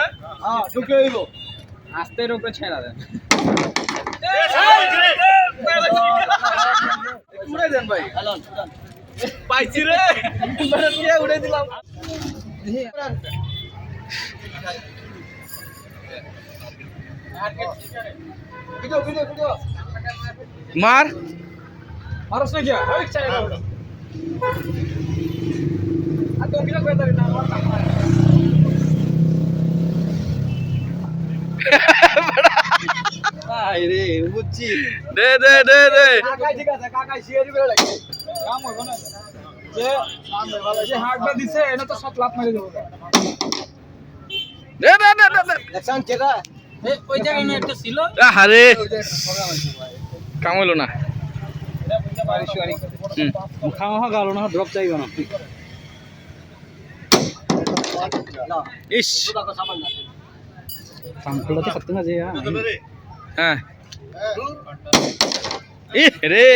না হ্যাঁ ঢুকে হইব আস্তের উপরে ছেড়া দেন উড়ে দেন ভাই পাইছি রে উড়ে দিলাম ভিডিও ভিডিও ভিডিও মার মারস না क्या ওই চাই না আর তো কিলো করে দাঁড়ি না আই রে বুঝছি দে দে দে দে কাকাই ঠিক আছে কাকাই শিয়ারি করে লাগে কাম হবে না যে সামনে ভালো যে হাতটা দিছে এটা তো সব লাভ মেরে দেব দে দে দে দে দেখছেন কেটা ওই জায়গায় না একটা ছিল আরে কাম হলো না খাওয়া গেল না ড্রপ চাইবে না ইস সামকুলাতে খাতে না যে হ্যাঁ ই রে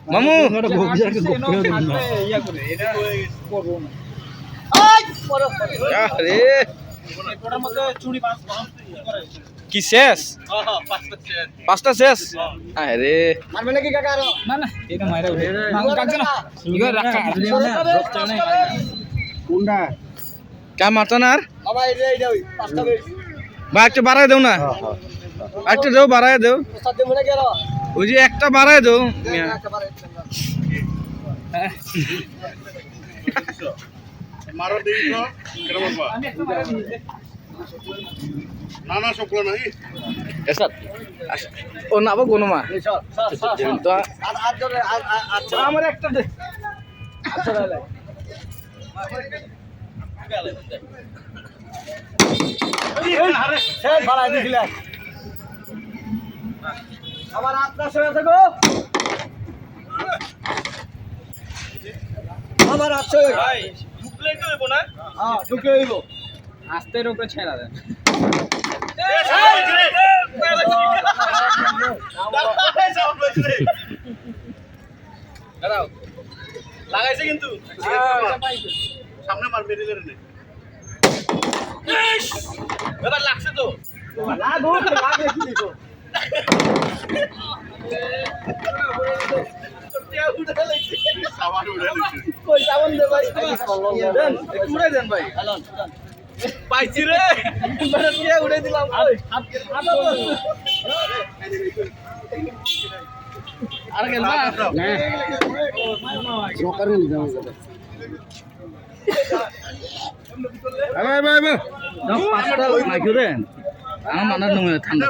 মামু ইয়া করে এটা করবো না আরে ওটার মধ্যে চুড়ি পাঁচ কি শেষ পাঁচটা শেষ আরে মারবে নাকি কাকা আরো না না এটা মাইরা উঠে কাটছে না ইগো রাখা ড্রপ চাই না কোনটা কা মারতো না আর বাবা এই ওই পাঁচটা বেশ বা একটু বাড়ায় দেও না একটু দেও বাড়ায় দেও সাথে মনে গেল ওই যে একটা বাড়ায় দেও মারো দেখি তো কেন মারবা আমি একটা মাইরা দিয়েছি না না সকল নাই এসাত ও না বো কোনো মা তো আর ধরে আচ্ছা আমার একটা দে আচ্ছা লাই শেষ ভাড়া দিছিলেন আমার আপনার সঙ্গে থাকো আমার আচ্ছা ভাই ঢুকলে তো হইব না হ্যাঁ ঢুকে হইব আস্তের উপরে ছেড়া দেন দাঁড়াও লাগাইছে কিন্তু সামনে মার মেরে ধরে নে এবার লাগছে তো লাগো লাগে কি দিছো সাবান উড়ে দিছে কই সাবন দে ভাই দেন একটু উড়ে দেন ভাই পাইছি রে উড়ে দিলাম ওই আর খেলবা পাঁচটা মাইকে দেন আমার মানার নমে ঠান্ডা